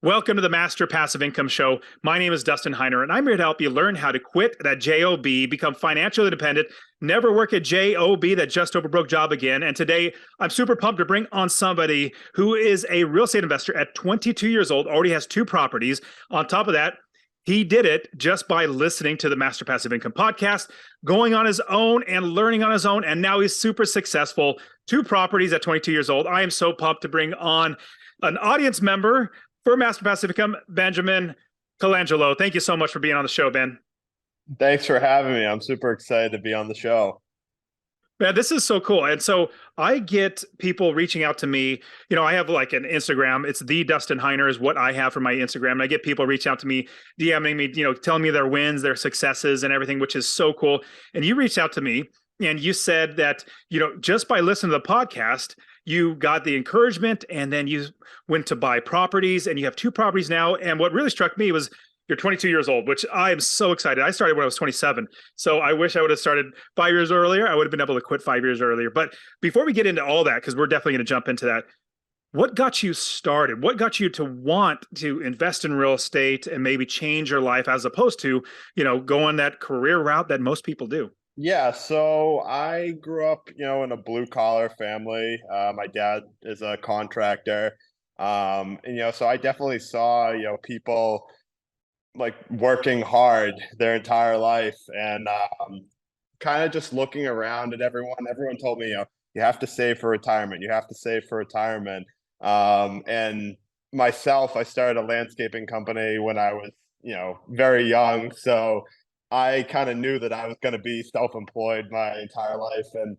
Welcome to the Master Passive Income Show. My name is Dustin Heiner, and I'm here to help you learn how to quit that JOB, become financially independent, never work a JOB, that just over broke job again. And today, I'm super pumped to bring on somebody who is a real estate investor at 22 years old, already has 2 properties. On top of that, he did it just by listening to the Master Passive Income podcast, going on his own and learning on his own. And now he's super successful. 2 properties at 22 years old. I am so pumped to bring on an audience member for Master Passive Income, Benjamin Colangelo. Thank you so much for being on the show, Ben. Thanks for having me. I'm super excited to be on the show. Man, this is so cool. And so I get people reaching out to me. You know, I have like an Instagram. It's the Dustin Heiner is what I have for my Instagram. And I get people reaching out to me, DMing me, telling me their wins, their successes and everything, which is so cool. And you reached out to me and you said that, just by listening to the podcast, you got the encouragement and then you went to buy properties and you have 2 properties now. And what really struck me was you're 22 years old, which I am so excited. I started when I was 27. So I wish I would have started 5 years earlier. I would have been able to quit 5 years earlier. But before we get into all that, because we're definitely going to jump into that, what got you started? What got you to want to invest in real estate and maybe change your life as opposed to, going that career route that most people do? Yeah, so I grew up, in a blue collar family. My dad is a contractor. So I definitely saw, people like working hard their entire life and kind of just looking around at everyone. Everyone told me, you have to save for retirement. You have to save for retirement. And myself, I started a landscaping company when I was, very young. So I kind of knew that I was going to be self-employed my entire life. And,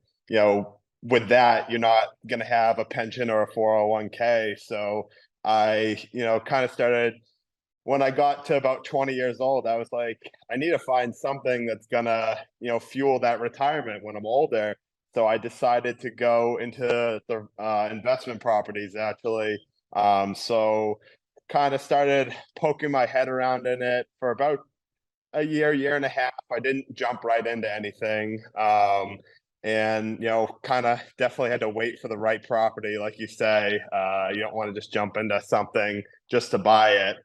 with that, you're not going to have a pension or a 401k. So I, kind of started when I got to about 20 years old. I was like, I need to find something that's going to, fuel that retirement when I'm older. So I decided to go into the investment properties, actually. So kind of started poking my head around in it for about a year and a half. I didn't jump right into anything. And, kind of definitely had to wait for the right property. Like you say, you don't want to just jump into something just to buy it.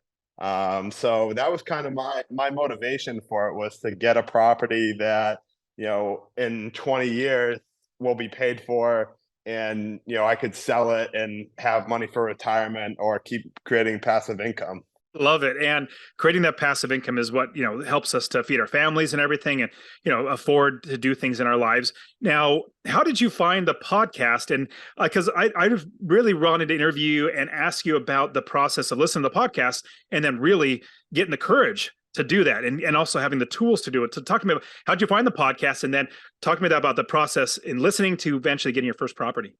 So that was kind of my motivation for it, was to get a property that, in 20 years will be paid for, and, I could sell it and have money for retirement or keep creating passive income. Love it. And creating that passive income is what, helps us to feed our families and everything and, afford to do things in our lives. Now, how did you find the podcast? And because I really wanted to interview you and ask you about the process of listening to the podcast and then really getting the courage to do that and also having the tools to do it. So talk to me about how'd you find the podcast and then talk to me about the process in listening to eventually getting your first property.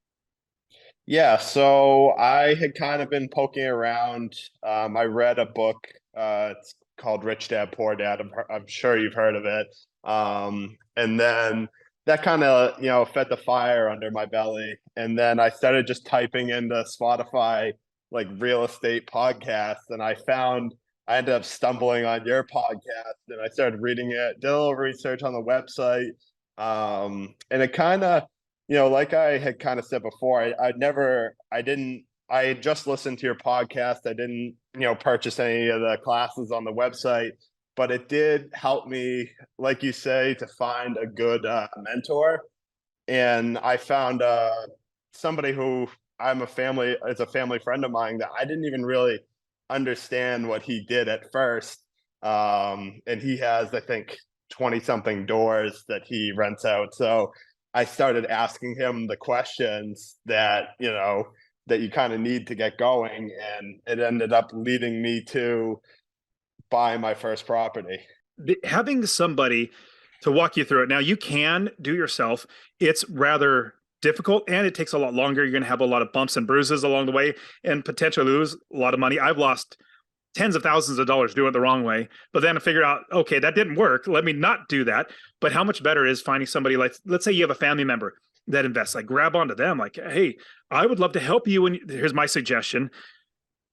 Yeah, so I had kind of been poking around. I read a book. It's called Rich Dad Poor Dad. I'm sure you've heard of it. And then that kind of, fed the fire under my belly. And then I started just typing into Spotify, like real estate podcasts. And I ended up stumbling on your podcast and I started reading it, did a little research on the website. And it kind of, like I had kind of said before, I had just listened to your podcast. I didn't, purchase any of the classes on the website, but it did help me, like you say, to find a good mentor. And I found somebody who is a family friend of mine that I didn't even really understand what he did at first. And he has, I think, 20 something doors that he rents out. So I started asking him the questions that, that you kind of need to get going. And it ended up leading me to buy my first property. Having somebody to walk you through it. Now you can do yourself. It's rather difficult and it takes a lot longer. You're going to have a lot of bumps and bruises along the way and potentially lose a lot of money. I've lost tens of thousands of dollars doing it the wrong way, but then I figured out, okay, that didn't work. Let me not do that. But how much better is finding somebody like, let's say you have a family member that invests, like grab onto them. Like, hey, I would love to help you. And here's my suggestion.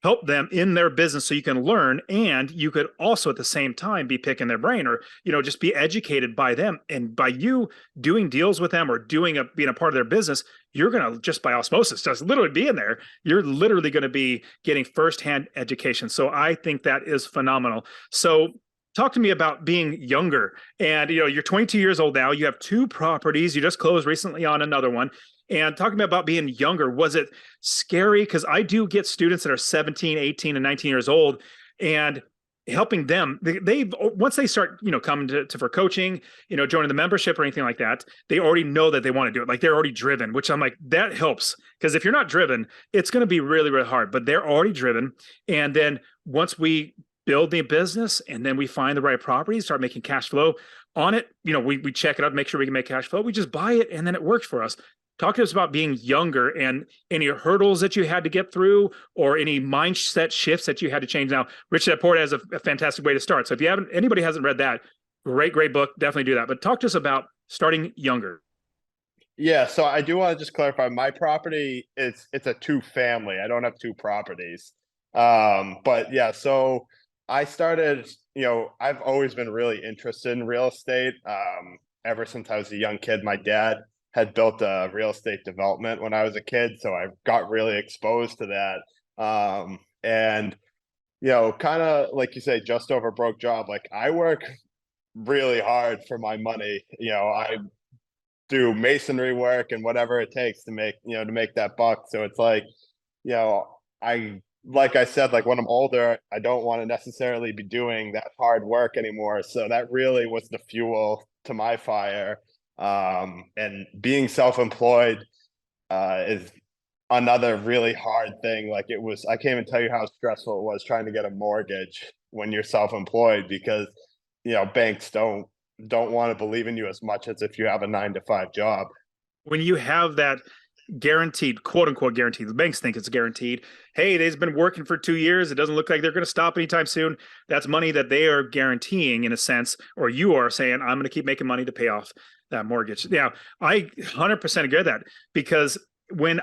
help them in their business so you can learn, and you could also at the same time be picking their brain, or just be educated by them, and by you doing deals with them or being a part of their business, you're going to just by osmosis just literally be in there, you're literally going to be getting firsthand education. So I think that is phenomenal. So talk to me about being younger, and you're 22 years old now, you have two properties, you just closed recently on another one, and talking about being younger, was it scary? Because I do get students that are 17, 18, and 19 years old, and helping them, they've once they start, coming to for coaching, joining the membership or anything like that, they already know that they want to do it. Like they're already driven, which I'm like, that helps. Because if you're not driven, it's going to be really, really hard. But they're already driven. And then once we build the business and then we find the right properties, start making cash flow on it, we check it out, make sure we can make cash flow. We just buy it and then it works for us. Talk to us about being younger and any hurdles that you had to get through or any mindset shifts that you had to change. Now, Rich Dad Poor Dad has a fantastic way to start. So if anybody hasn't read that, great book, definitely do that. But talk to us about starting younger. Yeah, so I do want to just clarify, my property it's a two family. I don't have two properties. But yeah, so I started, I've always been really interested in real estate. Ever since I was a young kid, my dad had built a real estate development when I was a kid, so I got really exposed to that. And kind of like you say, just over broke job. Like I work really hard for my money. I do masonry work and whatever it takes to make that buck. So it's like, I like I said, like when I'm older, I don't want to necessarily be doing that hard work anymore. So that really was the fuel to my fire. And being self-employed is another really hard thing. Like I can't even tell you how stressful it was trying to get a mortgage when you're self-employed, because banks don't want to believe in you as much as if you have a 9 to 5 job. When you have that guaranteed, quote unquote guaranteed, the banks think it's guaranteed. Hey, they've been working for 2 years. It doesn't look like they're going to stop anytime soon. That's money that they are guaranteeing in a sense, or you are saying, I'm going to keep making money to pay off that mortgage. Yeah, I 100% agree with that, because when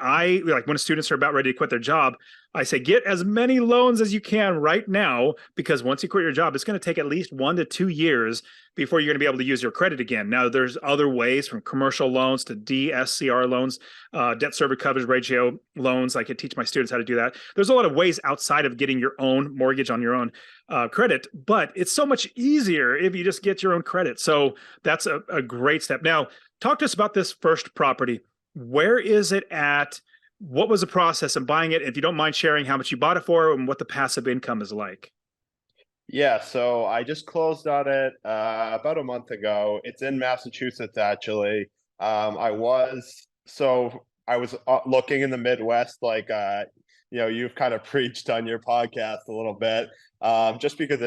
students are about ready to quit their job, I say get as many loans as you can right now, because once you quit your job, it's going to take at least 1 to 2 years before you're going to be able to use your credit again. Now, there's other ways, from commercial loans to DSCR loans, debt service coverage ratio loans. I could teach my students how to do that. There's a lot of ways outside of getting your own mortgage on your own credit, but it's so much easier if you just get your own credit. So that's a great step. Now, talk to us about this first property. Where is it at? What was the process of buying it? If you don't mind sharing how much you bought it for and what the passive income is like. Yeah, so I just closed on it about a month ago. It's in Massachusetts, actually. I was looking in the Midwest, like you've kind of preached on your podcast a little bit, just because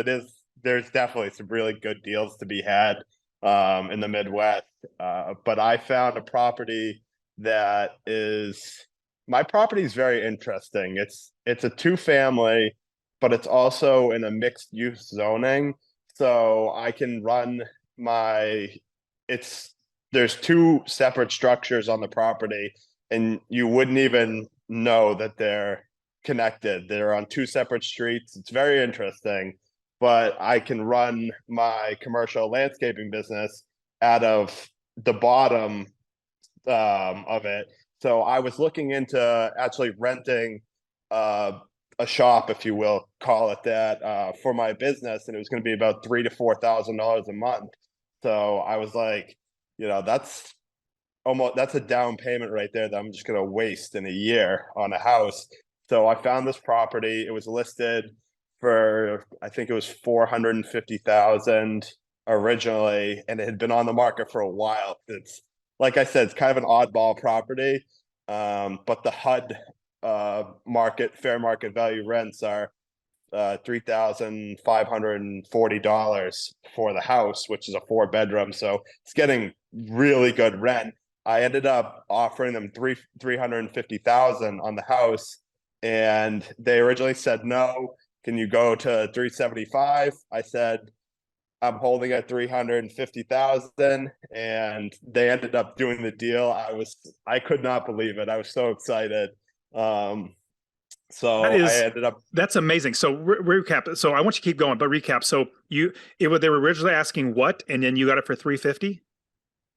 there's definitely some really good deals to be had in the Midwest. But I found a property that is my property is very interesting. It's a two family, but it's also in a mixed use zoning. So I can run my it's there's two separate structures on the property, and you wouldn't even know that they're connected. They're on two separate streets. It's very interesting, but I can run my commercial landscaping business out of the bottom of it. So I was looking into actually renting a shop, if you will call it that, for my business, and it was going to be about $3,000 to $4,000 a month. So I was like, that's a down payment right there that I'm just going to waste in a year on a house. So I found this property. It was listed for, I think it was 450,000 originally, and it had been on the market for a while. It's like I said, it's kind of an oddball property, but the HUD fair market value rents are $3,540 for the house, which is a 4 bedroom. So it's getting really good rent. I ended up offering them 350,000 on the house, and they originally said no. Can you go to 375? I said I'm holding at 350,000, and they ended up doing the deal. I could not believe it. I was so excited. That So I is ended up, that's amazing. So recap. So I want you to keep going, but recap. So they were originally asking what, and then you got it for 350.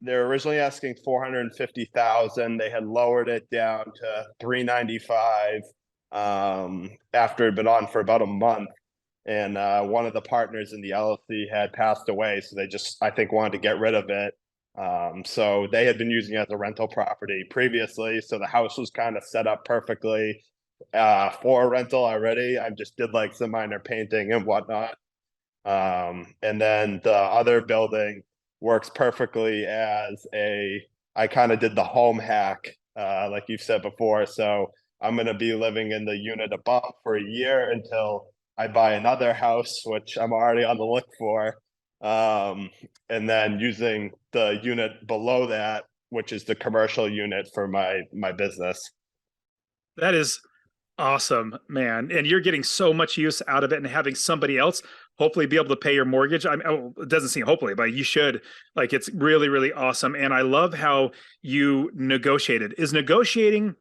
they were originally asking 450,000. They had lowered it down to 395 after it had been on for about a month. And one of the partners in the LLC had passed away, so they just, I think, wanted to get rid of it. So they had been using it as a rental property previously, so the house was kind of set up perfectly for a rental already. I just did like some minor painting and whatnot. And then the other building works perfectly as a, I kind of did the home hack, like you've said before. So I'm going to be living in the unit above for a year until I buy another house, which I'm already on the look for. And then using the unit below that, which is the commercial unit for my business. That is awesome, man. And you're getting so much use out of it, and having somebody else hopefully be able to pay your mortgage. Oh, it doesn't seem hopefully, but you should. Like, it's really, really awesome. And I love how you negotiated. Is negotiating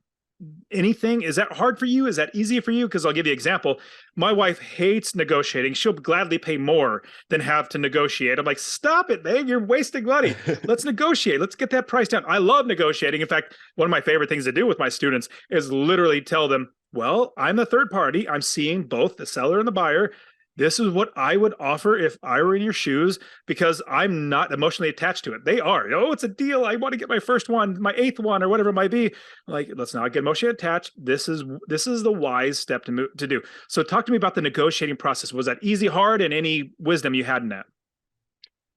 anything? Is that hard for you? Is that easy for you? Because I'll give you an example. My wife hates negotiating. She'll gladly pay more than have to negotiate. I'm like, stop it, babe. You're wasting money. Let's negotiate. Let's get that price down. I love negotiating. In fact, one of my favorite things to do with my students is literally tell them, well, I'm the third party. I'm seeing both the seller and the buyer. This is what I would offer if I were in your shoes, because I'm not emotionally attached to it. They are. Oh, it's a deal. I want to get my first one, my eighth one, or whatever it might be. Like, let's not get emotionally attached. This is the wise step to do. So talk to me about the negotiating process. Was that easy, hard, and any wisdom you had in that?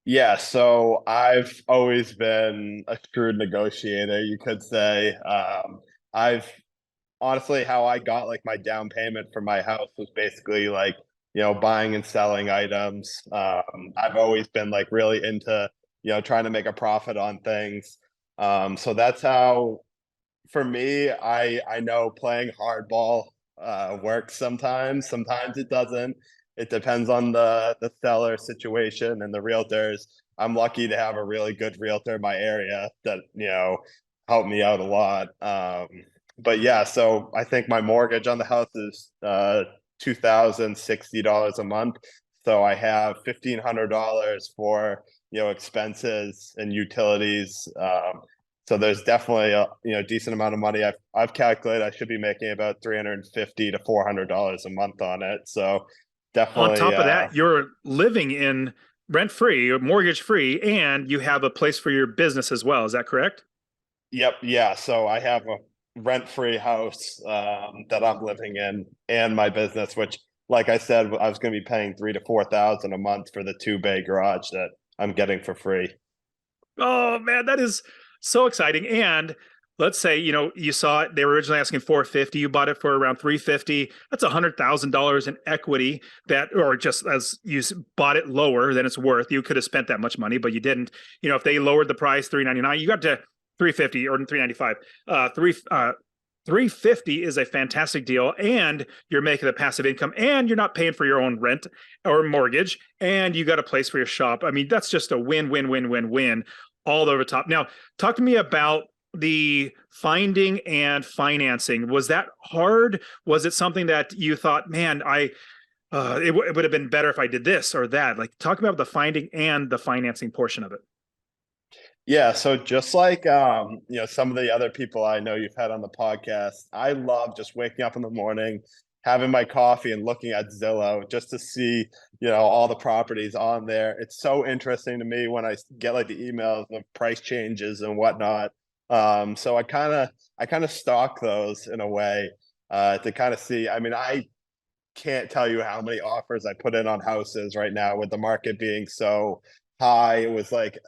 Yeah, so I've always been a shrewd negotiator, you could say. I've honestly, how I got like my down payment for my house was basically like, buying and selling items. I've always been like really into, trying to make a profit on things. So that's how, for me, I know playing hardball works sometimes. Sometimes it doesn't. It depends on the seller situation and the realtors. I'm lucky to have a really good realtor in my area that helped me out a lot. But yeah, so I think my mortgage on the house is $2,060 a month. So I have $1,500 for expenses and utilities. So there's definitely a decent amount of money. I've calculated I should be making about $350 to $400 a month on it. So On definitely, top of that, you're living in rent free or mortgage free, and you have a place for your business as well. Is that correct? yep, yeah. So I have a rent-free house that I'm living in and my business, which, like I said, I was going to be paying 3 to 4 thousand a month for the 2 bay garage that I'm getting for free. Oh man, that is so exciting. And let's say, you saw it, they were originally asking 450, you bought it for around 350. That's $100,000 in equity that, or just as bought it lower than it's worth. You could have spent that much money, but you didn't. If they lowered the price 399, you got to 350 or 395. 350 is a fantastic deal, and you're making a passive income, and you're not paying for your own rent or mortgage, and you got a place for your shop. I mean, that's just a win win win win win all over the top. Now, talk to me about the finding and financing. Was that hard? Was it something that you thought, man, it would have been better if I did this or that? Like, talk about the finding and the financing portion of it. Yeah, so just like some of the other people I know you've had on the podcast, I love just waking up in the morning, having my coffee and looking at Zillow just to see, all the properties on there. It's so interesting to me when I get like the emails of price changes and whatnot. So I kind of stalk those in a way to kind of see. I mean, I can't tell you how many offers I put in on houses right now with the market being so high. It was like,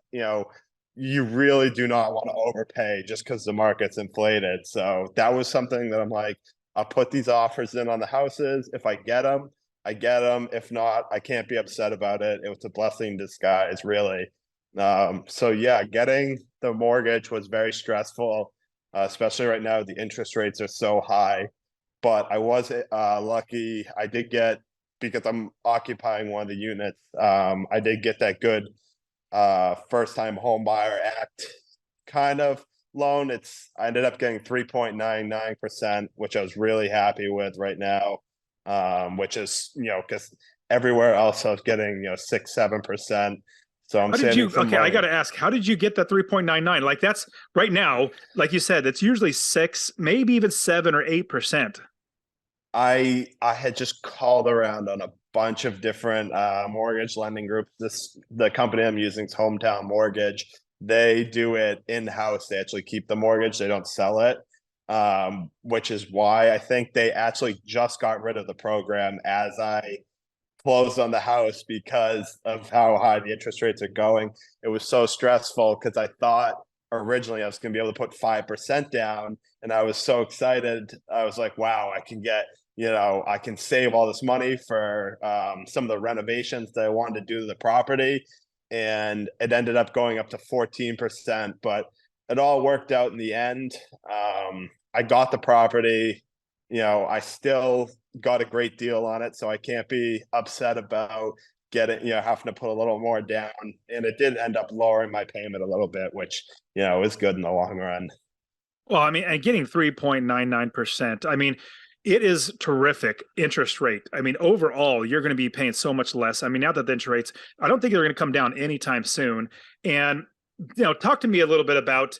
you really do not want to overpay just because the market's inflated. So that was something that I'm like, I'll put these offers in on the houses. If I get them, I get them. If not, I can't be upset about it. It was a blessing in disguise, really. So yeah, getting the mortgage was very stressful, especially right now. The interest rates are so high, but I was lucky. I did get, because I'm occupying one of the units. I did get that good first time home buyer act kind of loan, I ended up getting 3.99%, which I was really happy with right now. Which is, because everywhere else I was getting, 6, 7%. So I'm How did saving you, some okay, I got money. to ask, how did you get that 3.99? Like that's right now, like you said, it's usually six, maybe even 7 or 8%. I had just called around on a bunch of different mortgage lending groups. The company I'm using is Hometown Mortgage. They do it in-house. They actually keep the mortgage. They don't sell it. Which is why I think they actually just got rid of the program as I closed on the house because of how high the interest rates are going. It was so stressful because I thought originally I was going to be able to put 5% down, and I was so excited. I was like, wow, I can get, I can save all this money for some of the renovations that I wanted to do to the property. And it ended up going up to 14%, but it all worked out in the end. I got the property. I still got a great deal on it, so I can't be upset about getting, having to put a little more down. And it did end up lowering my payment a little bit, which, is good in the long run. Well, I mean, and getting 3.99%, I mean, it is terrific interest rate. I mean, overall, you're going to be paying so much less. I mean, now that the interest rates, I don't think they're going to come down anytime soon. And, talk to me a little bit about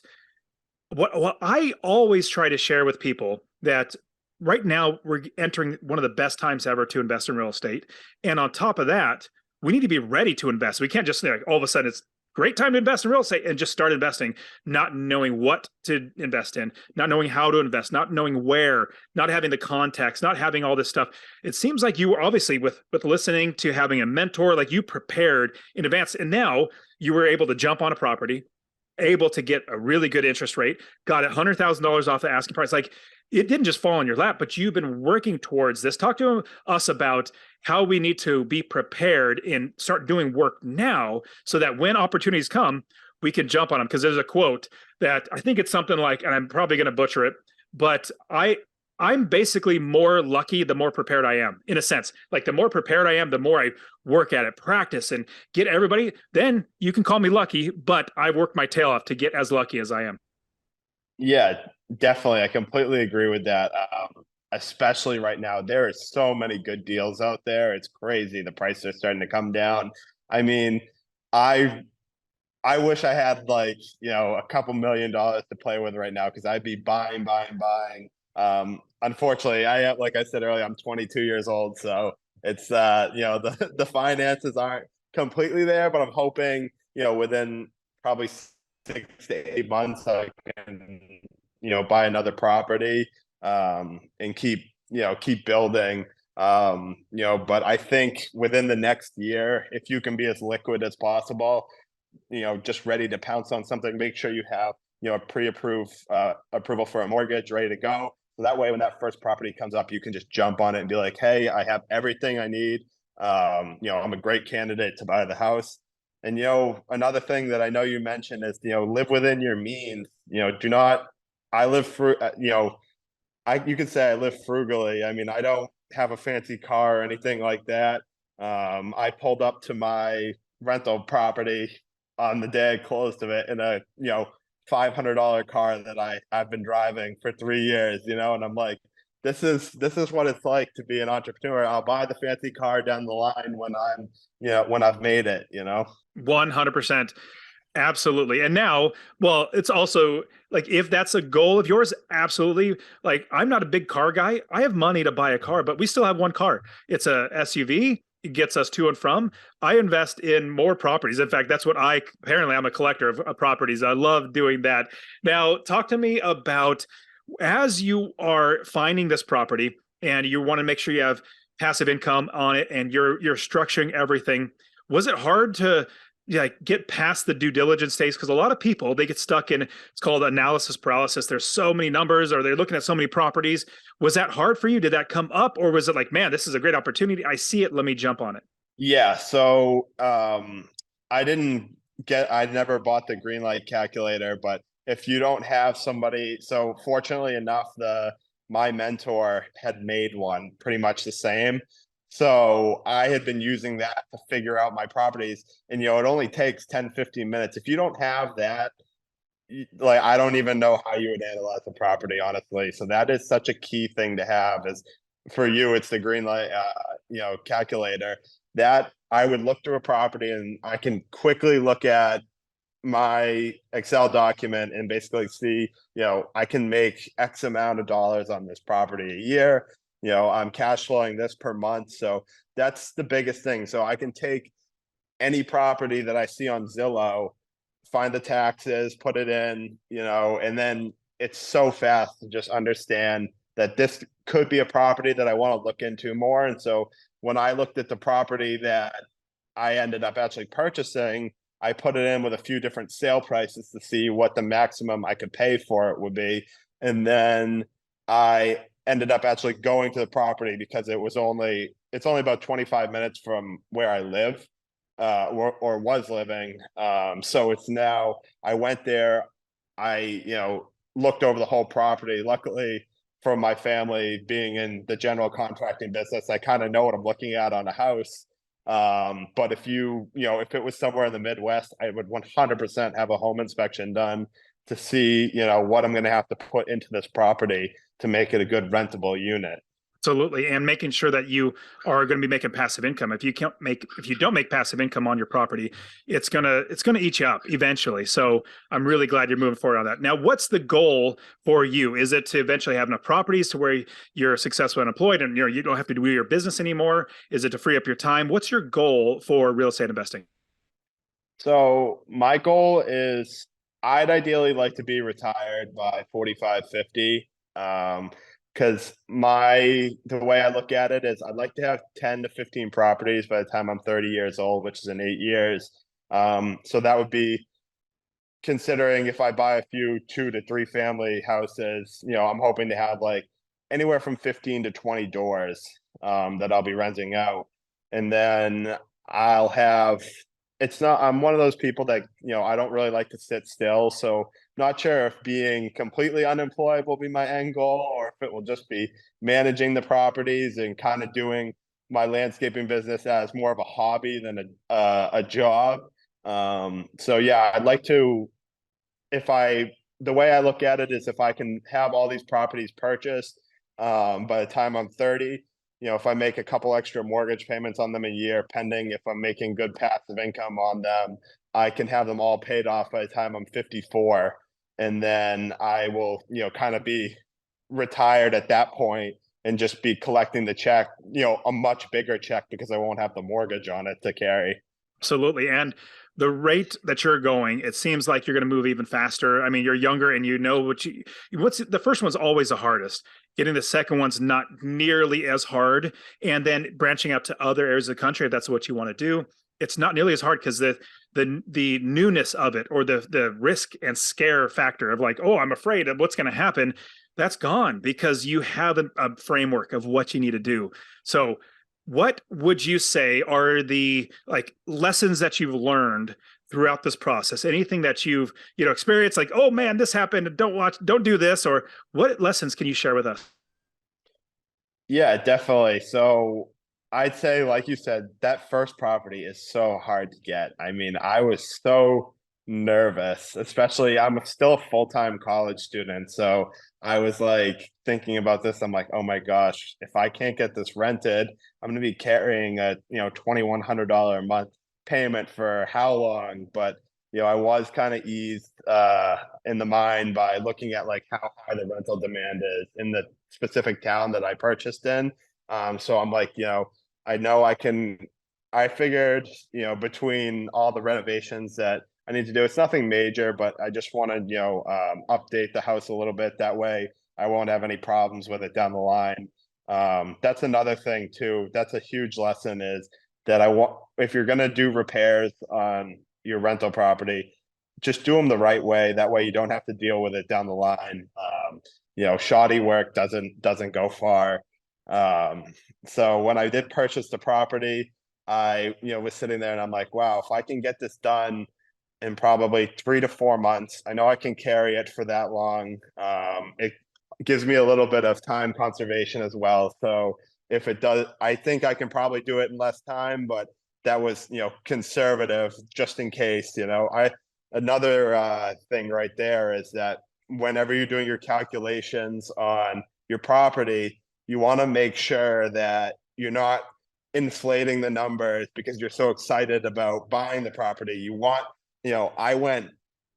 what I always try to share with people that right now we're entering one of the best times ever to invest in real estate. And on top of that, we need to be ready to invest. We can't just like all of a sudden it's great time to invest in real estate and just start investing, not knowing what to invest in, not knowing how to invest, not knowing where, not having the context, not having all this stuff. It seems like you were obviously with listening to having a mentor, like you prepared in advance, and now you were able to jump on a property, able to get a really good interest rate, got $100,000 off the asking price. Like it didn't just fall in your lap, but you've been working towards this. Talk to us about how we need to be prepared and start doing work now so that when opportunities come, we can jump on them. Because there's a quote that I think it's something like, and I'm probably going to butcher it, but I'm basically more lucky the more prepared I am, in a sense. Like the more prepared I am, the more I work at it, practice, and get everybody. Then you can call me lucky, but I worked my tail off to get as lucky as I am. Yeah, definitely. I completely agree with that. Especially right now, there are so many good deals out there. It's crazy. The prices are starting to come down. I mean, I I wish I had like, a couple $1 million to play with right now because I'd be buying, buying, buying. Unfortunately, like I said earlier, I'm 22 years old, so it's the finances aren't completely there, but I'm hoping, within probably 6 to 8 months I can, buy another property and keep building. But I think within the next year, if you can be as liquid as possible, just ready to pounce on something, make sure you have, a pre-approved approval for a mortgage ready to go. So that way, when that first property comes up, you can just jump on it and be like, hey, I have everything I need. I'm a great candidate to buy the house. And, another thing that I know you mentioned is, live within your means. Do not, I live through, you could say I live frugally. I mean, I don't have a fancy car or anything like that. I pulled up to my rental property on the day I closed of it in a $500 car that I've been driving for 3 years. And I'm like, this is what it's like to be an entrepreneur. I'll buy the fancy car down the line when I've made it. 100%. Absolutely. And now, well, it's also like if that's a goal of yours, absolutely. Like I'm not a big car guy. I have money to buy a car, but we still have one car. It's a SUV. It gets us to and from. I invest in more properties. In fact, that's what apparently I'm a collector of properties. I love doing that. Now, talk to me about as you are finding this property and you want to make sure you have passive income on it and you're structuring everything. Was it hard to get past the due diligence stage? Because a lot of people they get stuck in it's called analysis paralysis. There's so many numbers, or they're looking at so many properties. Was that hard for you? Did that come up, or was it like, man, this is a great opportunity? I see it. Let me jump on it. Yeah. So I never bought the green light calculator, but if you don't have somebody, so fortunately enough, my mentor had made one pretty much the same. So I had been using that to figure out my properties. And, it only takes 10, 15 minutes. If you don't have that, like I don't even know how you would analyze the property, honestly. So that is such a key thing to have. Is for you, it's the green light, calculator that I would look through a property and I can quickly look at my Excel document and basically see, I can make X amount of dollars on this property a year. I'm cash flowing this per month. So that's the biggest thing. So I can take any property that I see on Zillow, find the taxes, put it in, and then it's so fast to just understand that this could be a property that I want to look into more. And so when I looked at the property that I ended up actually purchasing, I put it in with a few different sale prices to see what the maximum I could pay for it would be. And then I ended up actually going to the property because it's only about 25 minutes from where I live, or was living. So it's now I went there, I looked over the whole property. Luckily for my family being in the general contracting business, I kind of know what I'm looking at on a house. But if if it was somewhere in the Midwest, I would 100% have a home inspection done to see, what I'm going to have to put into this property to make it a good rentable unit. Absolutely. And making sure that you are going to be making passive income. If you don't make passive income on your property, it's gonna eat you up eventually. So I'm really glad you're moving forward on that. Now, what's the goal for you? Is it to eventually have enough properties to where you're successful and employed and you don't have to do your business anymore? Is it to free up your time? What's your goal for real estate investing? So my goal is I'd ideally like to be retired by 45, 50. Because the way I look at it is I'd like to have 10 to 15 properties by the time I'm 30 years old, which is in 8 years. So that would be considering if I buy a few 2 to 3 family houses, I'm hoping to have like anywhere from 15 to 20 doors, that I'll be renting out. And then I'll have, I'm one of those people that, I don't really like to sit still. So not sure if being completely unemployed will be my end goal or if it will just be managing the properties and kind of doing my landscaping business as more of a hobby than a job. So yeah, I'd like to, the way I look at it is if I can have all these properties purchased, by the time I'm 30, if I make a couple extra mortgage payments on them a year, pending if I'm making good passive income on them, I can have them all paid off by the time I'm 54. And then I will, kind of be retired at that point and just be collecting the check, a much bigger check because I won't have the mortgage on it to carry. Absolutely. And the rate that you're going, it seems like you're going to move even faster. I mean, you're younger and what's the first one's always the hardest. Getting the second one's not nearly as hard. And then branching out to other areas of the country, if that's what you want to do, it's not nearly as hard because the newness of it or the risk and scare factor of like, oh, I'm afraid of what's going to happen, that's gone because you have a framework of what you need to do. So what would you say are the like lessons that you've learned throughout this process? Anything that you've experienced, like, oh man, this happened, don't do this, or what lessons can you share with us? Yeah, definitely. So I'd say, like you said, that first property is so hard to get. I mean, I was so nervous, especially I'm still a full-time college student. So I was like thinking about this. I'm like, oh my gosh, if I can't get this rented, I'm going to be carrying a, $2,100 a month payment for how long? But I was kind of eased in the mind by looking at like how high the rental demand is in the specific town that I purchased in. So I'm like, I know I can. I figured, between all the renovations that I need to do, it's nothing major, but I just want to, update the house a little bit. That way, I won't have any problems with it down the line. That's another thing too. That's a huge lesson is that if you're gonna do repairs on your rental property, just do them the right way. That way you don't have to deal with it down the line. Shoddy work doesn't go far. Um, so when I did purchase the property, I, was sitting there and I'm like, wow, if I can get this done in probably 3 to 4 months, I know I can carry it for that long. It gives me a little bit of time conservation as well. So if it does, I think I can probably do it in less time, but that was, conservative just in case, another thing right there is that whenever you're doing your calculations on your property, you want to make sure that you're not inflating the numbers because you're so excited about buying the property. You want, I went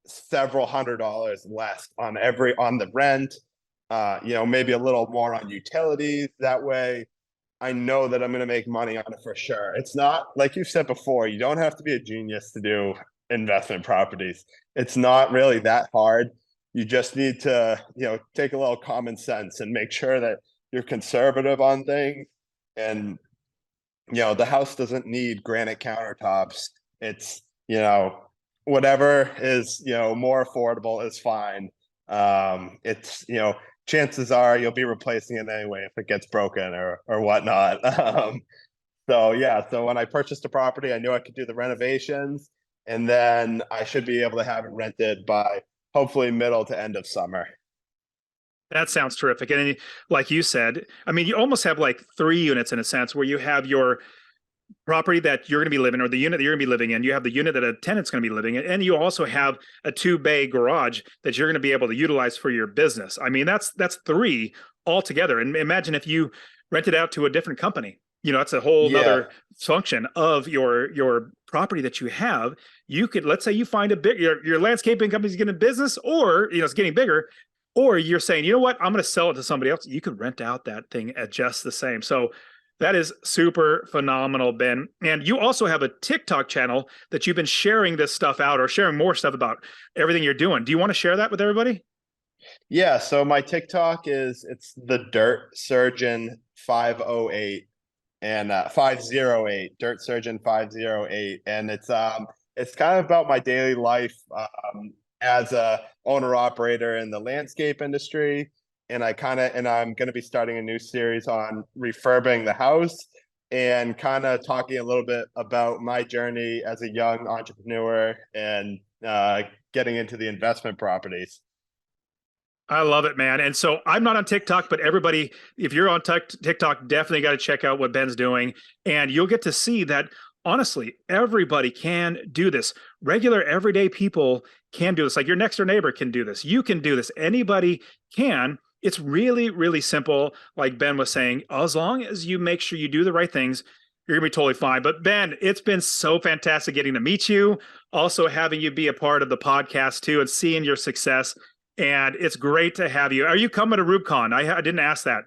several $100s less on the rent, maybe a little more on utilities. That way I know that I'm going to make money on it for sure. It's not like you said before, you don't have to be a genius to do investment properties. It's not really that hard. You just need to, take a little common sense and make sure that you're conservative on things. And, the house doesn't need granite countertops. It's, whatever is, more affordable is fine. It's, chances are you'll be replacing it anyway if it gets broken or whatnot. So yeah, so when I purchased a property, I knew I could do the renovations, and then I should be able to have it rented by hopefully middle to end of summer. That sounds terrific. And like you said, I mean, you almost have like three units in a sense where you have your property that you're going to be living, or the unit that you're going to be living in. You have the unit that a tenant's going to be living in, and you also have a 2-bay garage that you're going to be able to utilize for your business. I mean, that's three altogether. And imagine if you rented out to a different company. It's a whole Yeah. nother function of your property that you have. You could, let's say you find your landscaping company's getting business, or it's getting bigger, or you're saying, you know what, I'm going to sell it to somebody else. You could rent out that thing at just the same. So that is super phenomenal, Ben. And you also have a TikTok channel that you've been sharing this stuff out, or sharing more stuff about everything you're doing. Do you want to share that with everybody? Yeah, so my TikTok it's the Dirt Surgeon 508 and 508, Dirt Surgeon 508. And it's kind of about my daily life as a owner operator in the landscape industry. And I'm going to be starting a new series on refurbing the house and kind of talking a little bit about my journey as a young entrepreneur and getting into the investment properties. I love it, man. And so I'm not on TikTok, but everybody, if you're on TikTok, definitely got to check out what Ben's doing. And you'll get to see that, honestly, everybody can do this. Regular, everyday people can do this. Like your next door neighbor can do this. You can do this. Anybody can. It's really, really simple. Like Ben was saying, as long as you make sure you do the right things, you're going to be totally fine. But Ben, it's been so fantastic getting to meet you, also having you be a part of the podcast too, and seeing your success. And it's great to have you. Are you coming to RubeCon? I didn't ask that.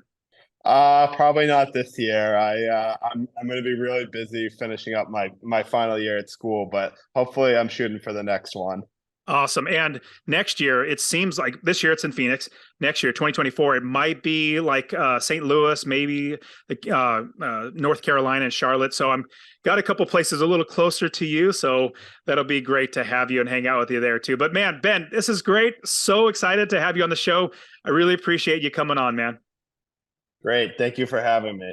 Probably not this year. I'm going to be really busy finishing up my final year at school, but hopefully I'm shooting for the next one. Awesome. And next year, it seems like this year it's in Phoenix. Next year, 2024, it might be like St. Louis, maybe North Carolina and Charlotte. So I'm got a couple places a little closer to you. So that'll be great to have you and hang out with you there too. But man, Ben, this is great. So excited to have you on the show. I really appreciate you coming on, man. Great. Thank you for having me.